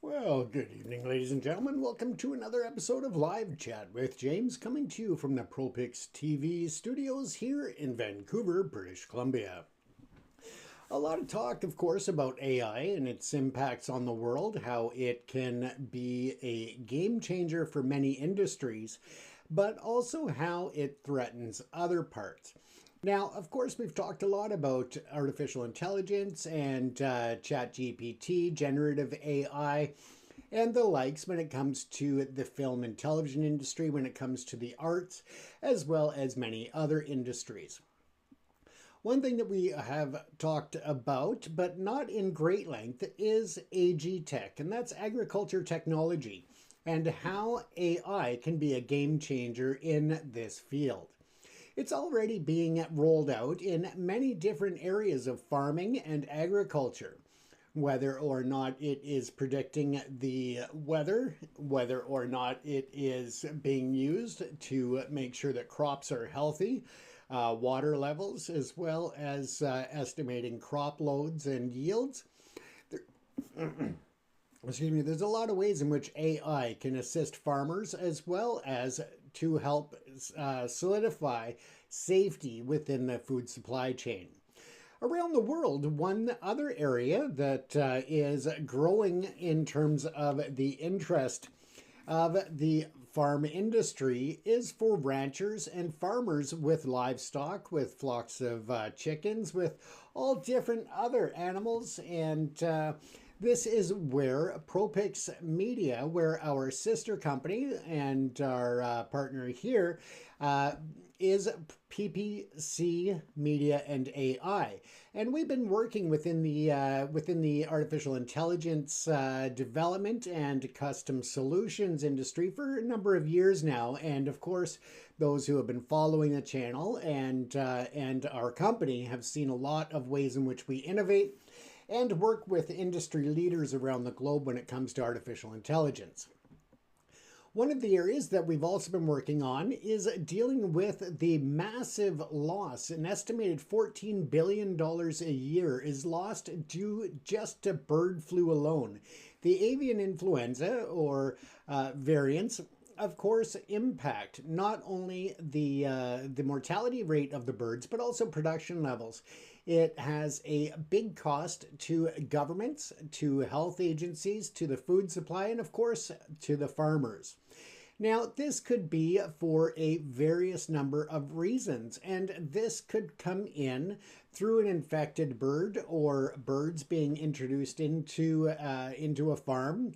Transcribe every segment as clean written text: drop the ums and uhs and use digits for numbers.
Well, good evening, ladies and gentlemen. Welcome to another episode of Live Chat with James, coming to you from the ProPix TV studios here in Vancouver, British Columbia. A lot of talk, of course, about AI and its impacts on the world, how it can be a game changer for many industries, but also how it threatens other parts. Now, of course, we've talked a lot about artificial intelligence and ChatGPT, generative AI, and the likes when it comes to the film and television industry, when it comes to the arts, as well as many other industries. One thing that we have talked about, but not in great length, is AG Tech, and that's agriculture technology, and how AI can be a game changer in this field. It's already being rolled out in many different areas of farming and agriculture. Whether or not it is predicting the weather, whether or not it is being used to make sure that crops are healthy, water levels, as well as estimating crop loads and yields. Excuse me, there's a lot of ways in which AI can assist farmers as well as to help solidify safety within the food supply chain. Around the world, one other area that is growing in terms of the interest of the farm industry is for ranchers and farmers with livestock, with flocks of chickens, with all different other animals. And this is where ProPix Media, where our sister company and our partner here, is PPC Media and AI, and we've been working within the artificial intelligence development and custom solutions industry for a number of years now. And of course, those who have been following the channel and our company have seen a lot of ways in which we innovate and work with industry leaders around the globe when it comes to artificial intelligence. One of the areas that we've also been working on is dealing with the massive loss. An estimated $14 billion a year is lost due just to bird flu alone. The avian influenza, or variants, of course, impact not only the mortality rate of the birds, but also production levels. It has a big cost to governments, to health agencies, to the food supply, and of course, to the farmers. Now, this could be for a various number of reasons, and this could come in through an infected bird or birds being introduced into a farm.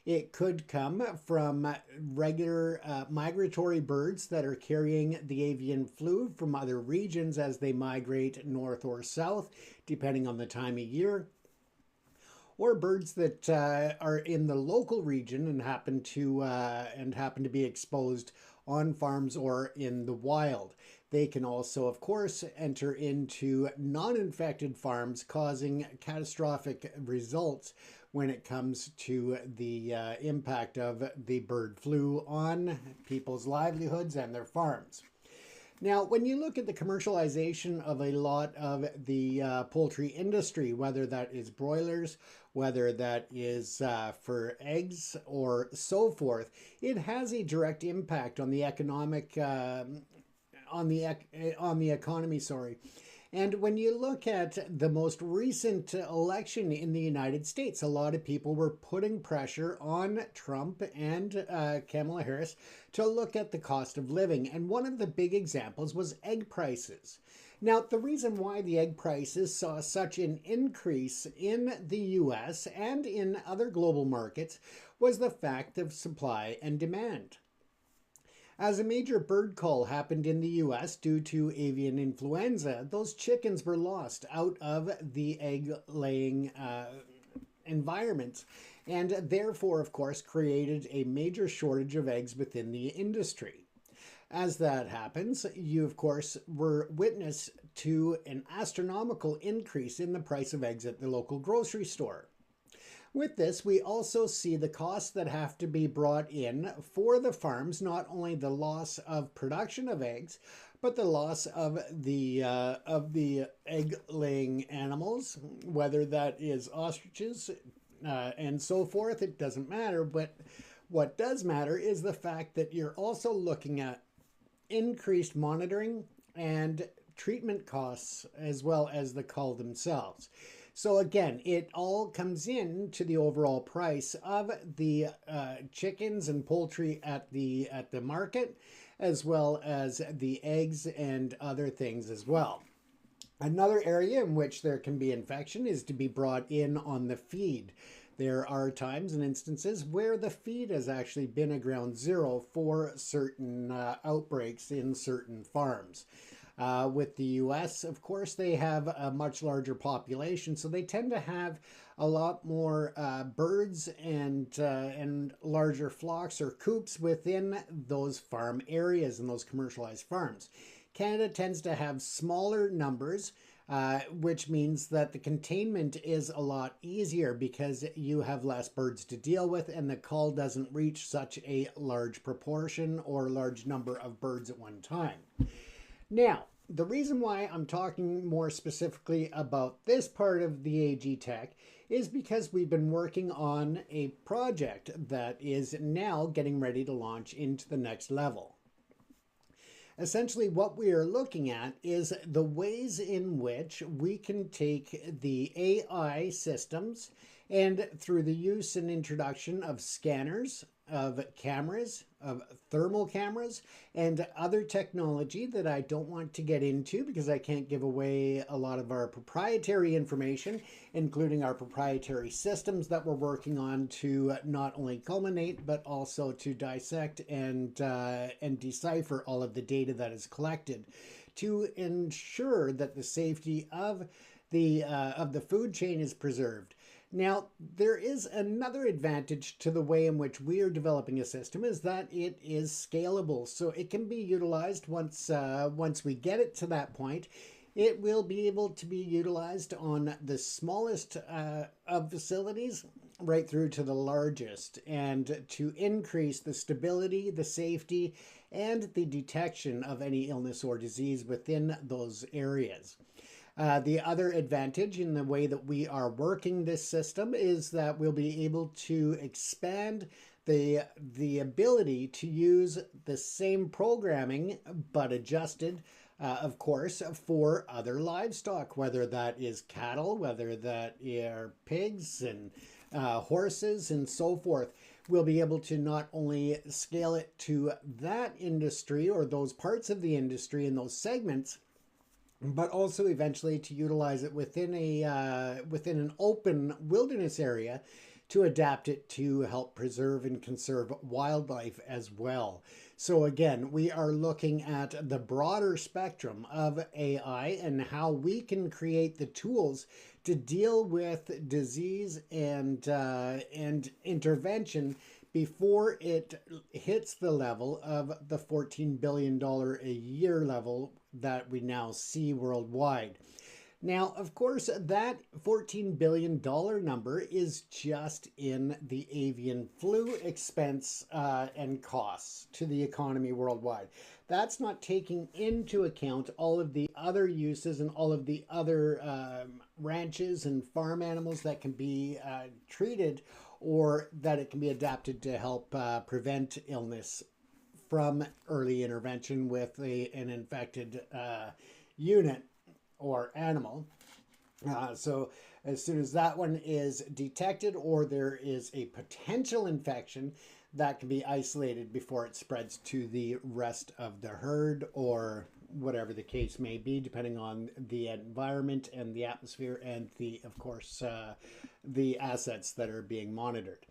It could come from regular migratory birds that are carrying the avian flu from other regions as they migrate north or south, depending on the time of year. Or birds that are in the local region and happen to be exposed on farms or in the wild. They can also, of course, enter into non-infected farms, causing catastrophic results when it comes to the impact of the bird flu on people's livelihoods and their farms. Now, when you look at the commercialization of a lot of the poultry industry, whether that is broilers, whether that is for eggs or so forth, it has a direct impact on the economic on the economy. Sorry. And when you look at the most recent election in the United States, a lot of people were putting pressure on Trump and Kamala Harris to look at the cost of living. And one of the big examples was egg prices. Now, the reason why the egg prices saw such an increase in the US and in other global markets was the fact of supply and demand. As a major bird cull happened in the US due to avian influenza, those chickens were lost out of the egg laying environments, and therefore, of course, created a major shortage of eggs within the industry. As that happens, you, of course, were witness to an astronomical increase in the price of eggs at the local grocery store. With this, we also see the costs that have to be brought in for the farms, not only the loss of production of eggs, but the loss of the egg-laying animals, whether that is ostriches, and so forth. It doesn't matter. But what does matter is the fact that you're also looking at increased monitoring and treatment costs as well as the cull themselves. So again, it all comes in to the overall price of the chickens and poultry at the market, as well as the eggs and other things as well. Another area in which there can be infection is to be brought in on the feed. There are times and instances where the feed has actually been a ground zero for certain outbreaks in certain farms. With the US, of course, they have a much larger population, so they tend to have a lot more birds and larger flocks or coops within those farm areas and those commercialized farms. Canada tends to have smaller numbers, which means that the containment is a lot easier because you have less birds to deal with and the cull doesn't reach such a large proportion or large number of birds at one time. Now, the reason why I'm talking more specifically about this part of the AG Tech is because we've been working on a project that is now getting ready to launch into the next level. Essentially, what we are looking at is the ways in which we can take the AI systems and through the use and introduction of scanners, of cameras, of thermal cameras, and other technology that I don't want to get into because I can't give away a lot of our proprietary information, including our proprietary systems that we're working on to not only culminate, but also to dissect and decipher all of the data that is collected to ensure that the safety of the food chain is preserved. Now, there is another advantage to the way in which we are developing a system is that it is scalable. So it can be utilized once we get it to that point. It will be able to be utilized on the smallest of facilities right through to the largest, and to increase the stability, the safety, and the detection of any illness or disease within those areas. The other advantage in the way that we are working this system is that we'll be able to expand the ability to use the same programming but adjusted, of course, for other livestock, whether that is cattle, whether that are pigs and horses and so forth. We'll be able to not only scale it to that industry or those parts of the industry and those segments, but also eventually to utilize it within an open wilderness area to adapt it to help preserve and conserve wildlife as well. So again, we are looking at the broader spectrum of AI and how we can create the tools to deal with disease and intervention before it hits the level of the $14 billion a year level that we now see worldwide. Now, of course, that $14 billion number is just in the avian flu expense and costs to the economy worldwide. That's not taking into account all of the other uses and all of the other ranches and farm animals that can be treated or that it can be adapted to help prevent illness from early intervention with an infected unit or animal. So as soon as that one is detected or there is a potential infection, that can be isolated before it spreads to the rest of the herd or whatever the case may be, depending on the environment and the atmosphere and of course, the assets that are being monitored.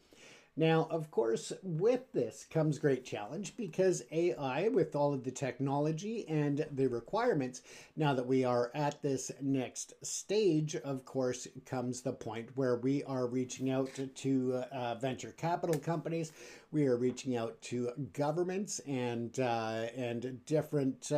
Now, of course, with this comes great challenge because AI, with all of the technology and the requirements, now that we are at this next stage, of course, comes the point where we are reaching out to venture capital companies. We are reaching out to governments and different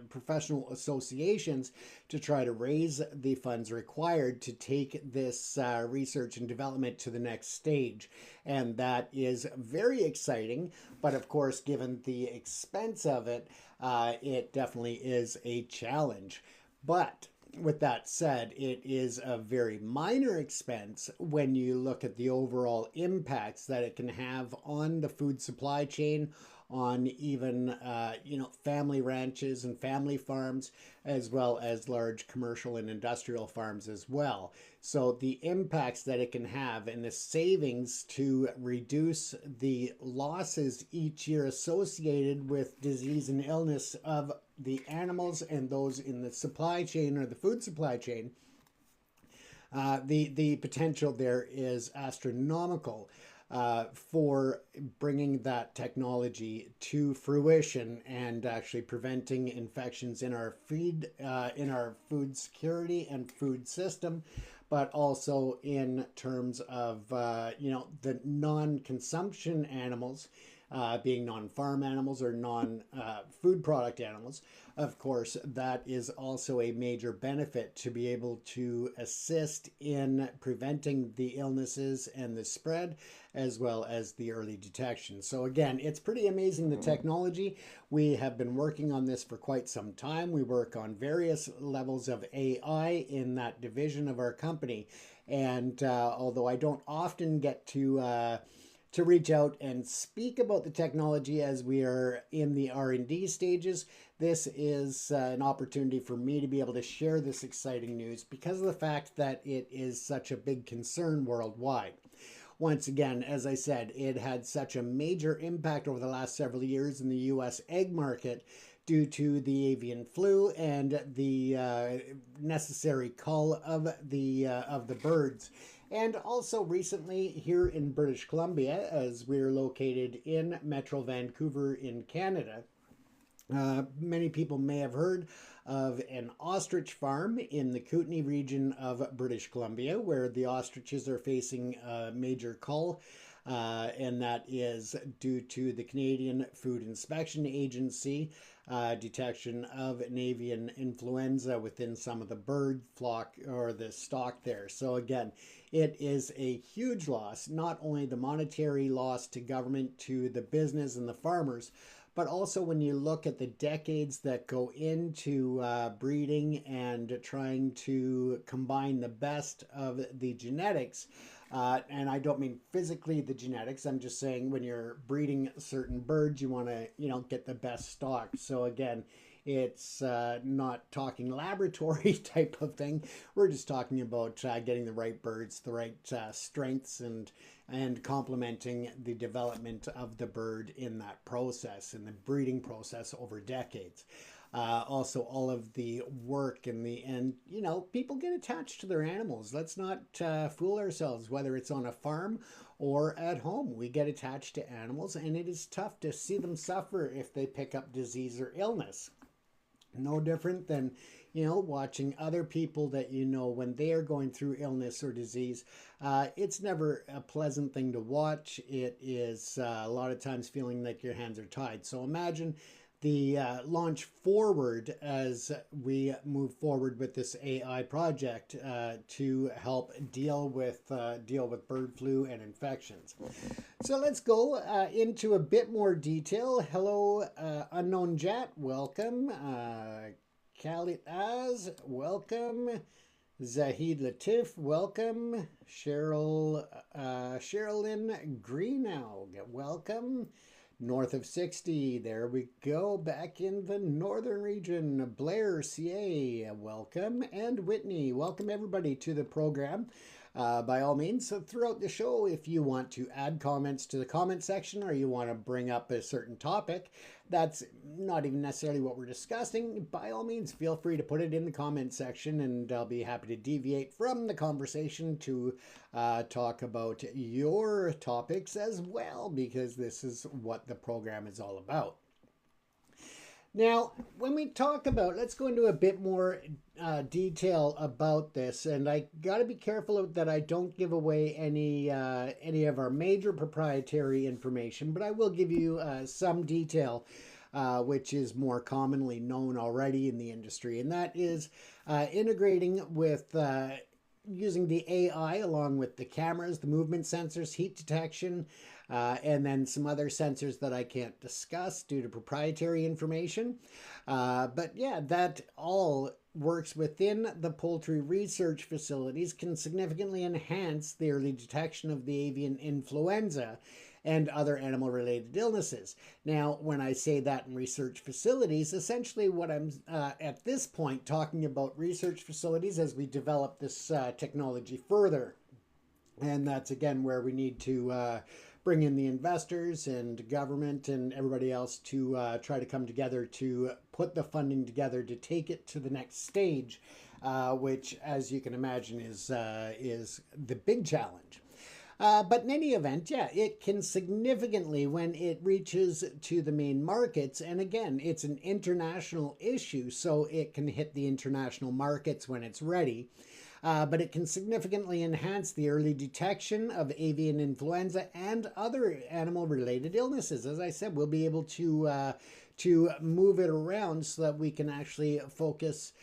professional associations to try to raise the funds required to take this research and development to the next stage. And that is very exciting. But of course, given the expense of it, it definitely is a challenge. But with that said, it is a very minor expense when you look at the overall impacts that it can have on the food supply chain, on even family ranches and family farms, as well as large commercial and industrial farms as well. So the impacts that it can have and the savings to reduce the losses each year associated with disease and illness of the animals and those in the supply chain or the food supply chain, the potential there is astronomical for bringing that technology to fruition and actually preventing infections in our food security and food system, but also in terms of the non-consumption animals, being non-farm animals or non-food product animals. Of course, that is also a major benefit to be able to assist in preventing the illnesses and the spread, as well as the early detection. So again, it's pretty amazing, the technology. We have been working on this for quite some time. We work on various levels of AI in that division of our company. And although I don't often get to reach out and speak about the technology as we are in the R&D stages, this is an opportunity for me to be able to share this exciting news because of the fact that it is such a big concern worldwide. Once again, as I said, it had such a major impact over the last several years in the U.S. egg market due to the avian flu and the necessary cull of the birds. And also recently here in British Columbia, as we're located in Metro Vancouver in Canada, many people may have heard of an ostrich farm in the Kootenay region of British Columbia, where the ostriches are facing a major cull, and that is due to the Canadian Food Inspection Agency detection of an avian influenza within some of the bird flock or the stock there. So again, it is a huge loss, not only the monetary loss to government, to the business and the farmers, but also when you look at the decades that go into breeding and trying to combine the best of the genetics. And I don't mean physically the genetics. I'm just saying when you're breeding certain birds, you want to, get the best stock. So again, it's not talking laboratory type of thing. We're just talking about getting the right birds, the right strengths, and complementing the development of the bird in that process, in the breeding process over decades. Also, all of the work and people get attached to their animals. Let's not fool ourselves, whether it's on a farm or at home. We get attached to animals, and it is tough to see them suffer if they pick up disease or illness. No different than, watching other people that when they are going through illness or disease. It's never a pleasant thing to watch. It is a lot of times feeling like your hands are tied. So imagine the launch forward as we move forward with this AI project to help deal with bird flu and infections. So let's go into a bit more detail. Hello, Unknown Jet, welcome. Khalid Az, welcome. Zahid Latif, welcome. Sherilyn Greenow, welcome. North of 60, there we go, back in the northern region. Blair CA, welcome. And Whitney, welcome everybody to the program. By all means, so throughout the show, if you want to add comments to the comment section or you want to bring up a certain topic that's not even necessarily what we're discussing, by all means, feel free to put it in the comment section and I'll be happy to deviate from the conversation to talk about your topics as well, because this is what the program is all about. Now, when we talk about, let's go into a bit more detail about this, and I got to be careful that I don't give away any of our major proprietary information, but I will give you some detail, which is more commonly known already in the industry, and that is integrating with using the AI along with the cameras, the movement sensors, heat detection, and then some other sensors that I can't discuss due to proprietary information. But yeah, that all works within the poultry research facilities can significantly enhance the early detection of the avian influenza and other animal related illnesses. Now, when I say that in research facilities, essentially what I'm at this point talking about research facilities as we develop this technology further. And that's again where we need to bring in the investors and government and everybody else to try to come together to put the funding together to take it to the next stage, which, as you can imagine, is the big challenge. But in any event, yeah, it can significantly, when it reaches to the main markets, and again, it's an international issue, so it can hit the international markets when it's ready. But it can significantly enhance the early detection of avian influenza and other animal-related illnesses. As I said, we'll be able to move it around so that we can actually focus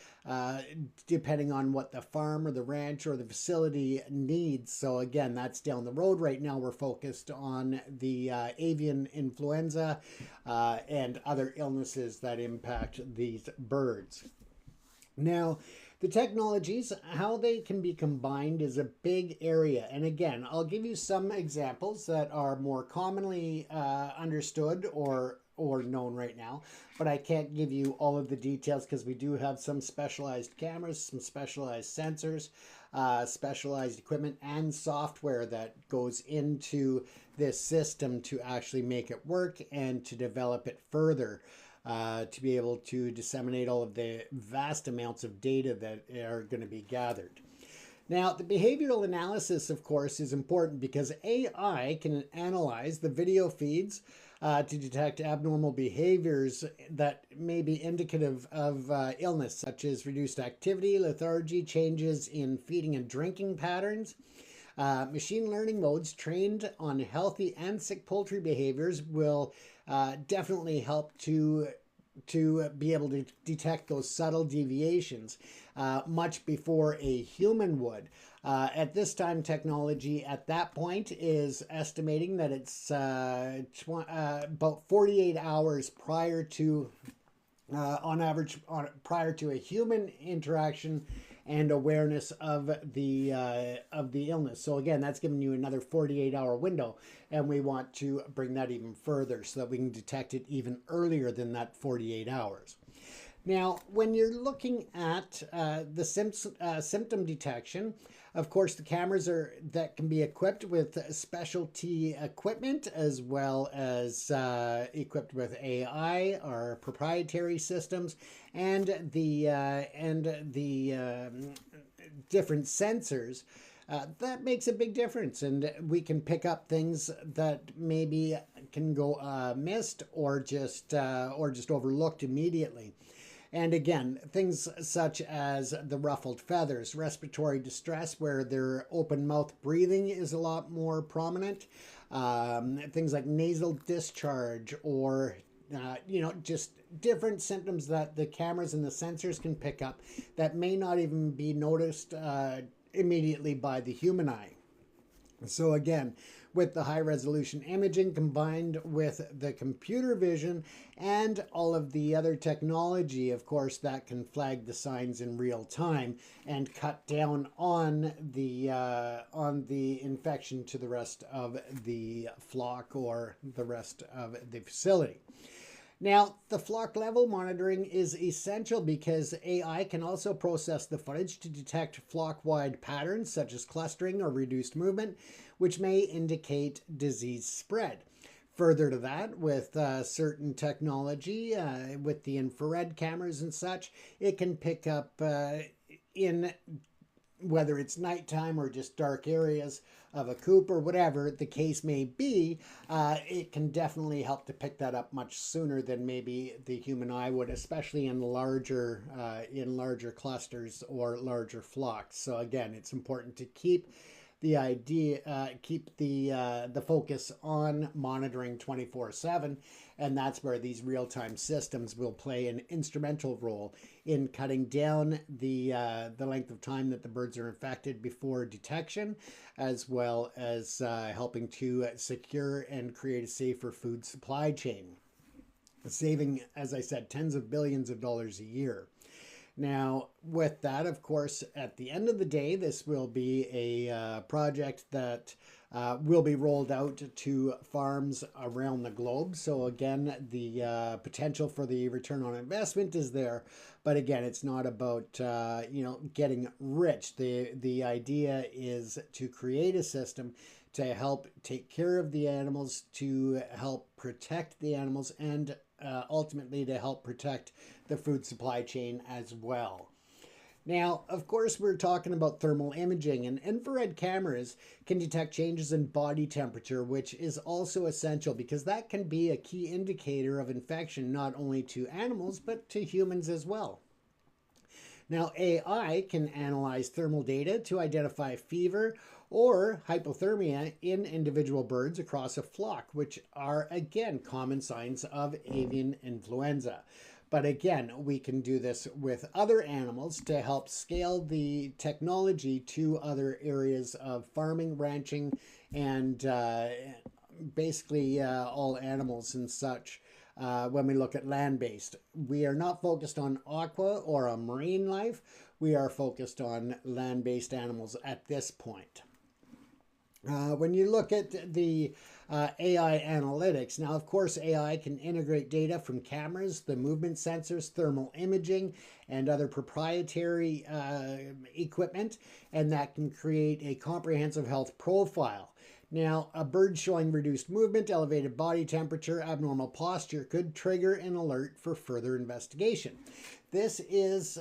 depending on what the farm or the ranch or the facility needs. So again, that's down the road. Right now we're focused on the avian influenza and other illnesses that impact these birds. Now, the technologies, how they can be combined is a big area. And again, I'll give you some examples that are more commonly understood or known right now, but I can't give you all of the details because we do have some specialized cameras, some specialized sensors, specialized equipment and software that goes into this system to actually make it work and to develop it further. To be able to disseminate all of the vast amounts of data that are going to be gathered. Now, the behavioral analysis, of course, is important because AI can analyze the video feeds to detect abnormal behaviors that may be indicative of illness, such as reduced activity, lethargy, changes in feeding and drinking patterns. Machine learning modes trained on healthy and sick poultry behaviors will definitely help to be able to detect those subtle deviations much before a human would. At this time, technology at that point is estimating that it's about 48 hours prior to, on average, prior to a human interaction and awareness of the illness. So again, that's giving you another 48-hour window, and we want to bring that even further so that we can detect it even earlier than that 48 hours. Now, when you're looking at the symptom detection, of course, the cameras that can be equipped with specialty equipment as well as equipped with AI or proprietary systems, and the different sensors. That makes a big difference, and we can pick up things that maybe can go missed or just overlooked immediately. And again, things such as the ruffled feathers, respiratory distress, where their open mouth breathing is a lot more prominent, things like nasal discharge, or just different symptoms that the cameras and the sensors can pick up that may not even be noticed immediately by the human eye. So again, with the high resolution imaging combined with the computer vision and all of the other technology, of course, that can flag the signs in real time and cut down on the infection to the rest of the flock or the rest of the facility. Now, the flock level monitoring is essential because AI can also process the footage to detect flock-wide patterns such as clustering or reduced movement, which may indicate disease spread. Further to that, with certain technology, with the infrared cameras and such, it can pick up in whether it's nighttime or just dark areas of a coop or whatever the case may be, it can definitely help to pick that up much sooner than maybe the human eye would, especially in larger clusters or larger flocks. So again, it's important to keep the focus on monitoring 24/7, and that's where these real-time systems will play an instrumental role in cutting down the length of time that the birds are infected before detection, as well as helping to secure and create a safer food supply chain, saving, as I said, tens of billions of dollars a year. Now, with that, of course, at the end of the day, this will be a project that will be rolled out to farms around the globe. So again, the potential for the return on investment is there, but again, it's not about getting rich. The idea is to create a system to help take care of the animals, to help protect the animals, and ultimately to help protect the food supply chain as well. Now, of course, we're talking about thermal imaging, and infrared cameras can detect changes in body temperature, which is also essential because that can be a key indicator of infection not only to animals but to humans as well. Now, AI can analyze thermal data to identify fever or hypothermia in individual birds across a flock, which are, again, common signs of avian influenza. But again, we can do this with other animals to help scale the technology to other areas of farming, ranching, and basically all animals and such. When we look at land-based, we are not focused on aqua or on marine life. We are focused on land-based animals at this point. When you look at the AI analytics, now of course AI can integrate data from cameras, the movement sensors, thermal imaging, and other proprietary equipment, and that can create a comprehensive health profile. Now, a bird showing reduced movement, elevated body temperature, abnormal posture could trigger an alert for further investigation. This is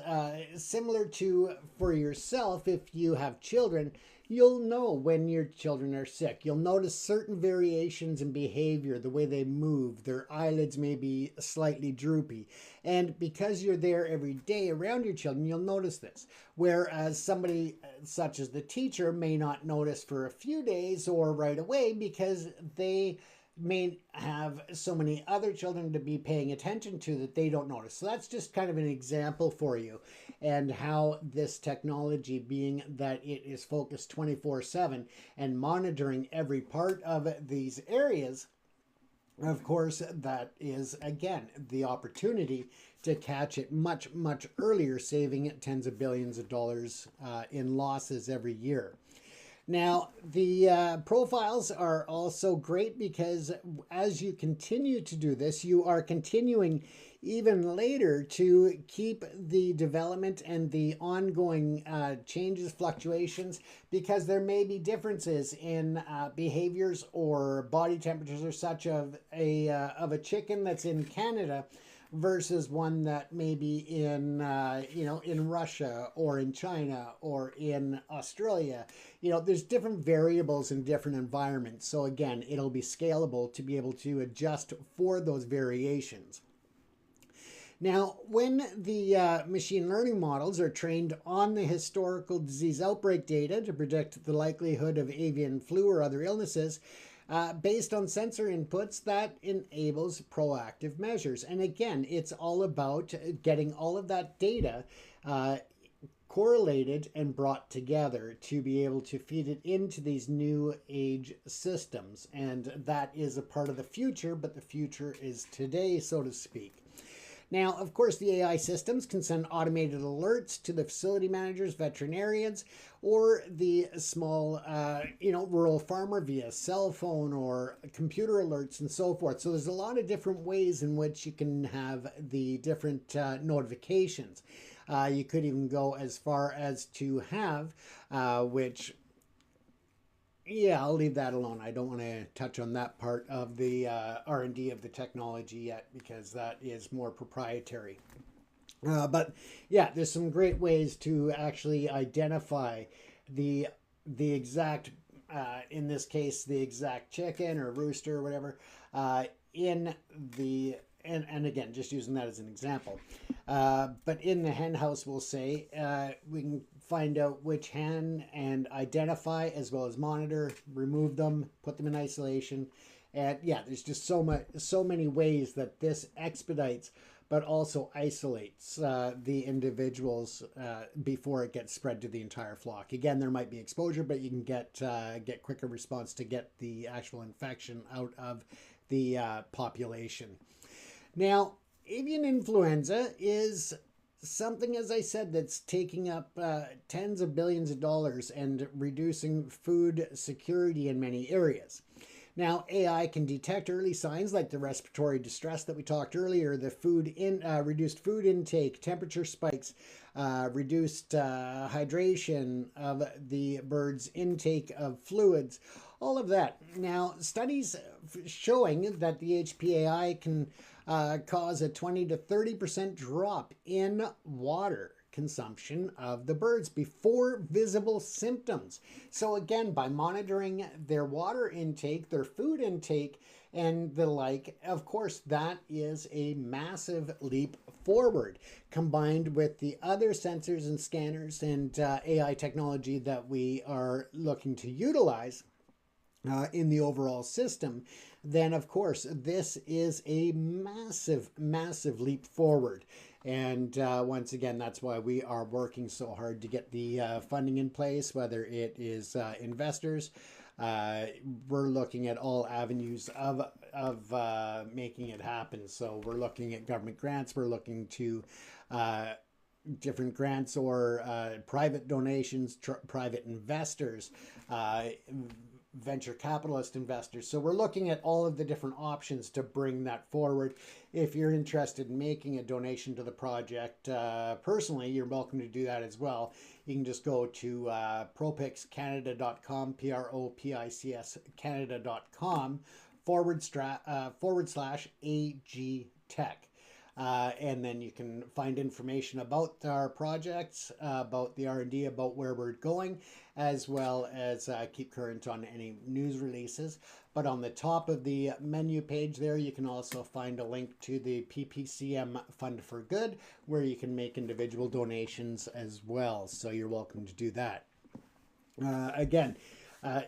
similar to, for yourself, if you have children, you'll know when your children are sick. You'll notice certain variations in behavior, the way they move, their eyelids may be slightly droopy. And because you're there every day around your children, you'll notice this. Whereas somebody such as the teacher may not notice for a few days or right away because they may have so many other children to be paying attention to that they don't notice. So that's just kind of an example for you, and how this technology, being that it is focused 24/7 and monitoring every part of these areas, of course, that is, again, the opportunity to catch it much, much earlier, saving tens of billions of dollars in losses every year. Now, the profiles are also great because as you continue to do this, you are continuing even later to keep the development and the ongoing changes, fluctuations, because there may be differences in behaviors or body temperatures or such of a chicken that's in Canada versus one that may be in in Russia or in China or in Australia. There's different variables in different environments. So again, it'll be scalable to be able to adjust for those variations. Now, when the machine learning models are trained on the historical disease outbreak data to predict the likelihood of avian flu or other illnesses, based on sensor inputs, that enables proactive measures. And again, it's all about getting all of that data correlated and brought together to be able to feed it into these new age systems. And that is a part of the future, but the future is today, so to speak. Now, of course, the AI systems can send automated alerts to the facility managers, veterinarians, or the small, rural farmer via cell phone or computer alerts and so forth. So there's a lot of different ways in which you can have the different notifications. You could even go as far as to have, which... Yeah, I'll leave that alone. I don't want to touch on that part of the R&D of the technology yet because that is more proprietary. But yeah, there's some great ways to actually identify the exact, in this case, the exact chicken or rooster or whatever, in the, and again, just using that as an example. But in the hen house, we'll say, we can find out which hen and identify as well as monitor, remove them, put them in isolation. And yeah, there's just so many ways that this expedites, but also isolates the individuals before it gets spread to the entire flock. Again, there might be exposure, but you can get quicker response to get the actual infection out of the population. Now, avian influenza is something, as I said, that's taking up tens of billions of dollars and reducing food security in many areas. Now, AI can detect early signs like the respiratory distress that we talked earlier, the reduced food intake, temperature spikes, reduced hydration of the bird's intake of fluids, all of that. Now, studies showing that the HPAI can cause a 20 to 30% drop in water consumption of the birds before visible symptoms. So again, by monitoring their water intake, their food intake, and the like, of course, that is a massive leap forward, combined with the other sensors and scanners and AI technology that we are looking to utilize in the overall system. Then of course this is a massive, massive leap forward. And once again, that's why we are working so hard to get the funding in place, whether it is investors. We're looking at all avenues of making it happen. So we're looking at government grants. We're looking to different grants or private donations, private investors, venture capitalist investors. So we're looking at all of the different options to bring that forward. If you're interested in making a donation to the project personally, you're welcome to do that as well. You can just go to propixcanada.com, PROPICS Canada.com / AG Tech. And then you can find information about our projects, about the R&D, about where we're going, as well as keep current on any news releases. But on the top of the menu page there, you can also find a link to the PPCM Fund for Good, where you can make individual donations as well. So you're welcome to do that. Again,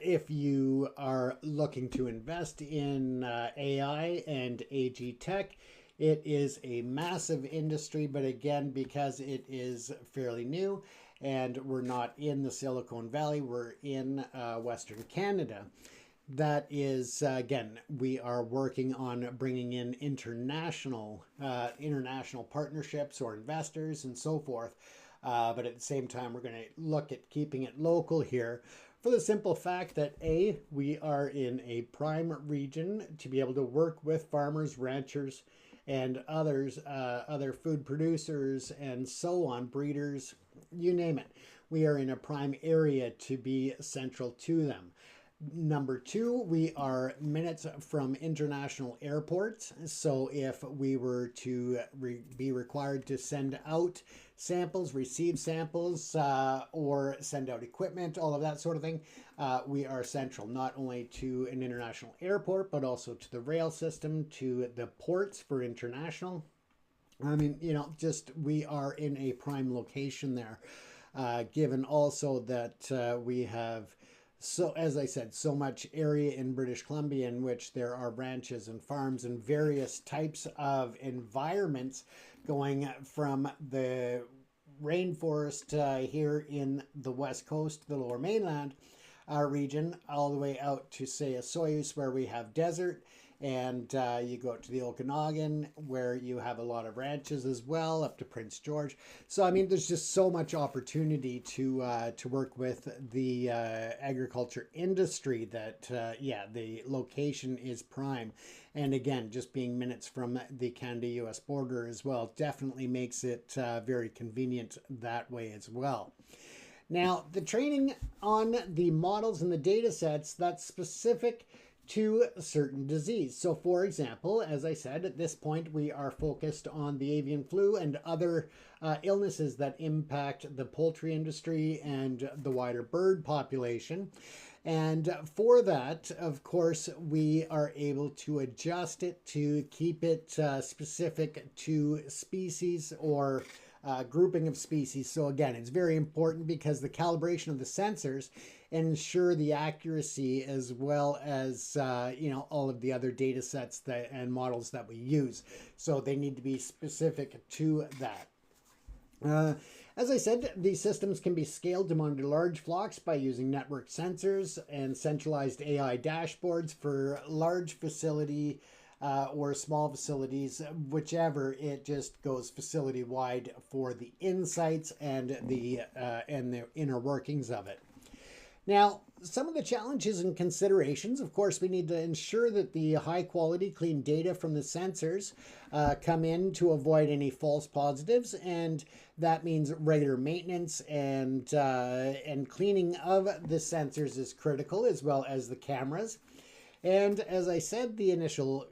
if you are looking to invest in AI and AG Tech, it is a massive industry, but again, because it is fairly new and we're not in the Silicon Valley, we're in Western Canada. That is, again, we are working on bringing in international partnerships or investors and so forth. But at the same time, we're going to look at keeping it local here, for the simple fact that A, we are in a prime region to be able to work with farmers, ranchers, and others, other food producers and so on, breeders, you name it. We are in a prime area to be central to them. Number two, we are minutes from international airports. So if we were to be required to send out samples, receive samples, or send out equipment, all of that sort of thing, we are central not only to an international airport, but also to the rail system, to the ports for international. I mean, you know, just we are in a prime location there, given also that we have, so as I said, so much area in British Columbia in which there are ranches and farms and various types of environments, going from the rainforest here in the West Coast, the Lower Mainland region, all the way out to, say, Soyuz, where we have desert. And you go to the Okanagan, where you have a lot of ranches as well, up to Prince George. So, I mean, there's just so much opportunity to work with the agriculture industry that, yeah, the location is prime. And again, just being minutes from the Canada-US border as well definitely makes it very convenient that way as well. Now, the training on the models and the data sets, that's specific to a certain disease. So for example, as I said, at this point, we are focused on the avian flu and other illnesses that impact the poultry industry and the wider bird population. And for that, of course, we are able to adjust it to keep it specific to species or grouping of species. So again, it's very important because the calibration of the sensors ensure the accuracy, as well as you know, all of the other data sets that and models that we use. So they need to be specific to that. As I said, these systems can be scaled to monitor large flocks by using network sensors and centralized AI dashboards for large facility or small facilities, whichever, it just goes facility wide for the insights and the inner workings of it. Now, some of the challenges and considerations, of course, we need to ensure that the high quality, clean data from the sensors come in to avoid any false positives, and that means regular maintenance and cleaning of the sensors is critical, as well as the cameras. And as I said, the initial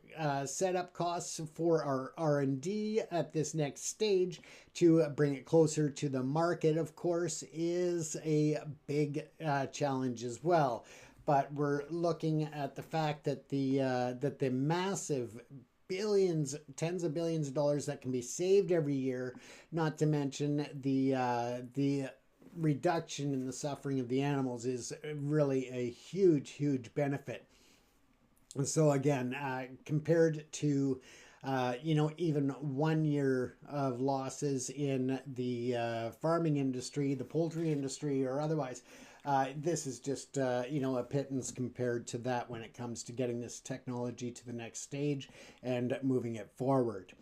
setup costs for our R&D at this next stage to bring it closer to the market, of course, is a big challenge as well. But we're looking at the fact that the massive billions, tens of billions of dollars that can be saved every year, not to mention the reduction in the suffering of the animals, is really a huge, huge benefit. So again, compared to, even 1 year of losses in the farming industry, the poultry industry, or otherwise, this is just, a pittance compared to that when it comes to getting this technology to the next stage and moving it forward.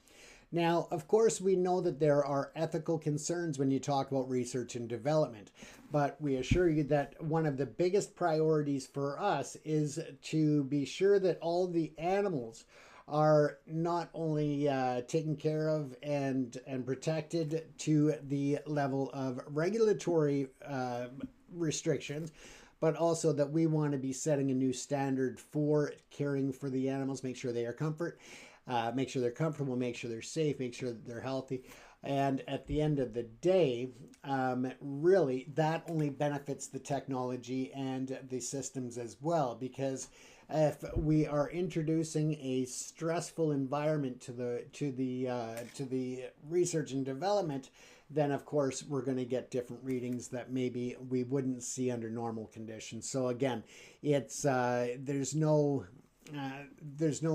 Now, of course, we know that there are ethical concerns when you talk about research and development, but we assure you that one of the biggest priorities for us is to be sure that all the animals are not only taken care of and protected to the level of regulatory restrictions, but also that we want to be setting a new standard for caring for the animals, make sure they are make sure they're comfortable, make sure they're safe, make sure that they're healthy. And at the end of the day, really, that only benefits the technology and the systems as well, because if we are introducing a stressful environment to the research and development, then of course we're going to get different readings that maybe we wouldn't see under normal conditions. So again, it's there's no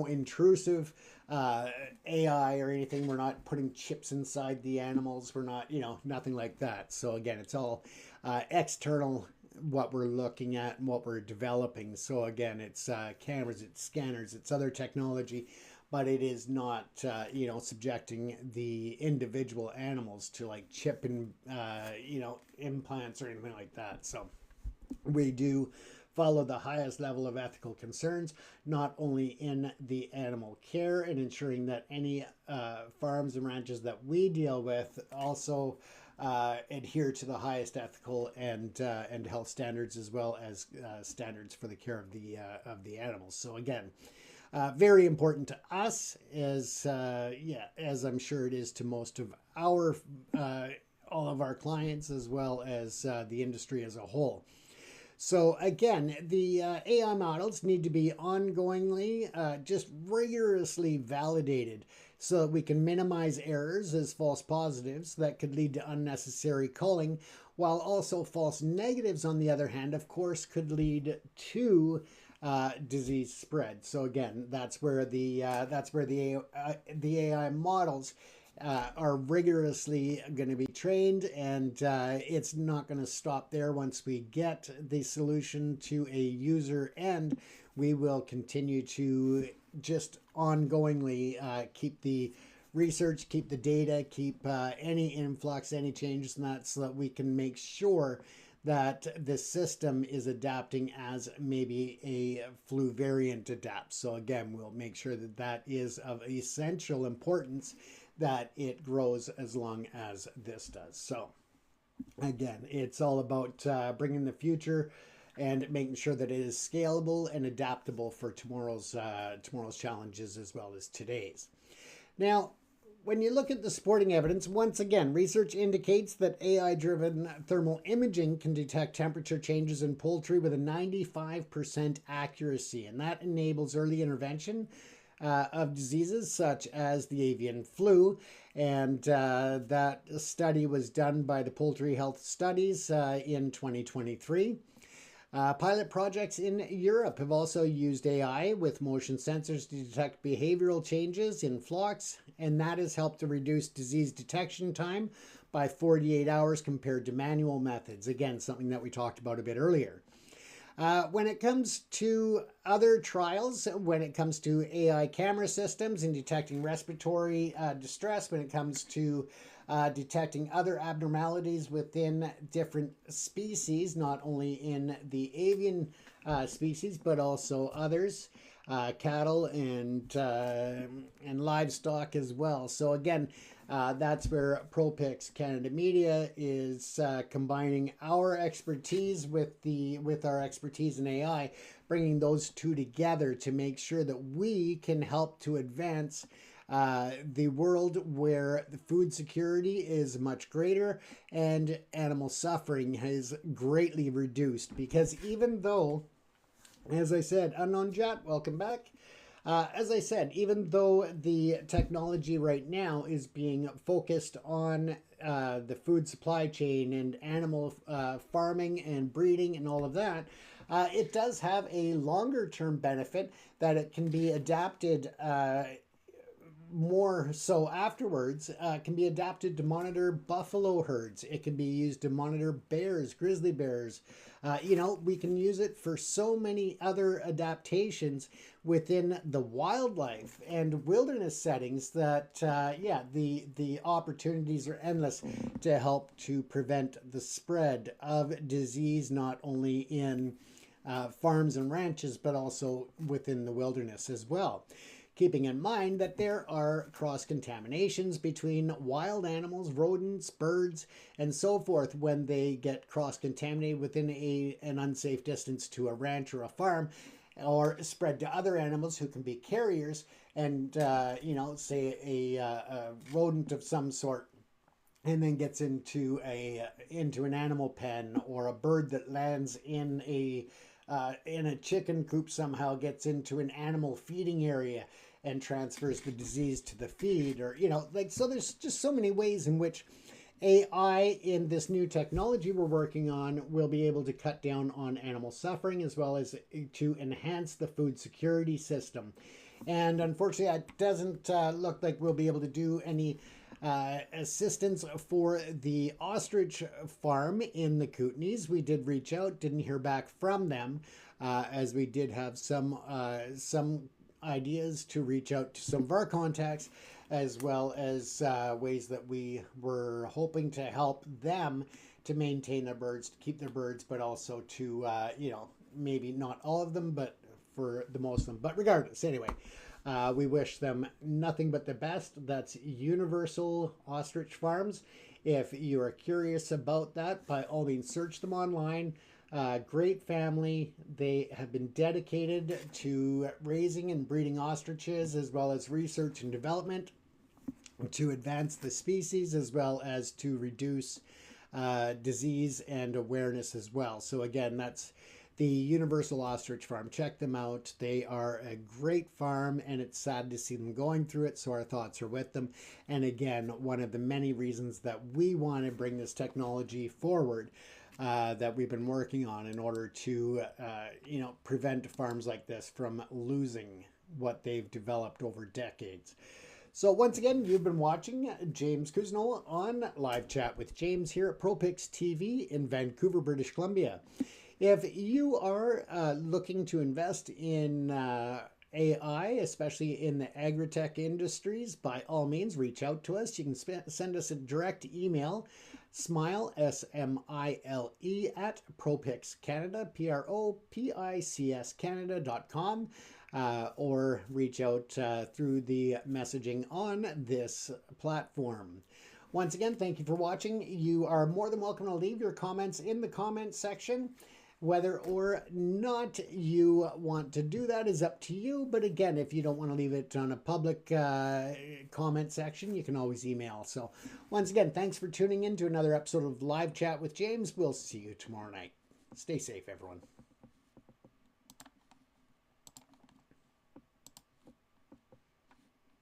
intrusive AI or anything. We're not putting chips inside the animals. We're not, nothing like that. So again, it's all external, what we're looking at and what we're developing. So again, it's cameras, it's scanners, it's other technology, but it is not, subjecting the individual animals to like chip and, implants or anything like that. So we do follow the highest level of ethical concerns, not only in the animal care and ensuring that any farms and ranches that we deal with also adhere to the highest ethical and health standards, as well as standards for the care of the animals. So again, very important to us, as I'm sure it is to most of our all of our clients, as well as the industry as a whole. So again, the AI models need to be ongoingly, just rigorously validated so that we can minimize errors as false positives that could lead to unnecessary culling, while also false negatives, on the other hand, of course, could lead to disease spread. So again, that's where the AI models are rigorously going to be trained, and it's not going to stop there. Once we get the solution to a user end, we will continue to just ongoingly keep the research, keep the data, keep any influx, any changes in that, so that we can make sure that the system is adapting as maybe a flu variant adapts. So again, we'll make sure that that is of essential importance, that it grows as long as this does. So again, it's all about bringing the future and making sure that it is scalable and adaptable for tomorrow's challenges as well as today's. Now, when you look at the supporting evidence, once again, research indicates that AI-driven thermal imaging can detect temperature changes in poultry with a 95% accuracy, and that enables early intervention of diseases such as the avian flu. And that study was done by the Poultry Health Studies in 2023. Pilot projects in Europe have also used AI with motion sensors to detect behavioral changes in flocks, and that has helped to reduce disease detection time by 48 hours compared to manual methods. Again, something that we talked about a bit earlier. When it comes to other trials, when it comes to AI camera systems and detecting respiratory distress, when it comes to detecting other abnormalities within different species, not only in the avian species, but also others, cattle and livestock as well. So again, that's where ProPix Canada Media is combining our expertise with our expertise in AI, bringing those two together to make sure that we can help to advance the world where the food security is much greater and animal suffering has greatly reduced. Because even though, as I said, Unknown Jet, welcome back. As I said, even though the technology right now is being focused on the food supply chain and animal farming and breeding and all of that, it does have a longer term benefit that it can be adapted more so afterwards, can be adapted to monitor buffalo herds. It can be used to monitor bears, grizzly bears. We can use it for so many other adaptations within the wildlife and wilderness settings that, the opportunities are endless to help to prevent the spread of disease, not only in farms and ranches, but also within the wilderness as well. Keeping in mind that there are cross-contaminations between wild animals, rodents, birds, and so forth when they get cross-contaminated within an unsafe distance to a ranch or a farm, or spread to other animals who can be carriers, and say a rodent of some sort and then gets into an animal pen, or a bird that lands in a chicken coop somehow gets into an animal feeding area and transfers the disease to the feed, or so there's just so many ways in which AI in this new technology we're working on will be able to cut down on animal suffering, as well as to enhance the food security system. And unfortunately, it doesn't look like we'll be able to do any assistance for the ostrich farm in the Kootenays. We did reach out, didn't hear back from them, as we did have some ideas to reach out to some of our contacts, as well as ways that we were hoping to help them to maintain their birds, to keep their birds, but also to, maybe not all of them, but for the most of them. But regardless, anyway, we wish them nothing but the best. That's Universal Ostrich Farms. If you are curious about that, by all means, search them online. Great family. They have been dedicated to raising and breeding ostriches, as well as research and development to advance the species, as well as to reduce disease and awareness as well. So again, that's the Universal Ostrich Farm. Check them out. They are a great farm, and it's sad to see them going through it, so our thoughts are with them. And again, one of the many reasons that we want to bring this technology forward that we've been working on in order to, prevent farms like this from losing what they've developed over decades. So once again, you've been watching James Cousineau on Live Chat with James here at ProPix TV in Vancouver, British Columbia. If you are looking to invest in AI, especially in the agri-tech industries, by all means, reach out to us. You can send us a direct email, smile, S-M-I-L-E, at ProPix Canada, P-R-O-P-I-C-S Canada.com, or reach out through the messaging on this platform. Once again, thank you for watching. You are more than welcome to leave your comments in the comment section. Whether or not you want to do that is up to you. But again, if you don't want to leave it on a public comment section, you can always email. So once again, thanks for tuning in to another episode of Live Chat with James. We'll see you tomorrow night. Stay safe, everyone.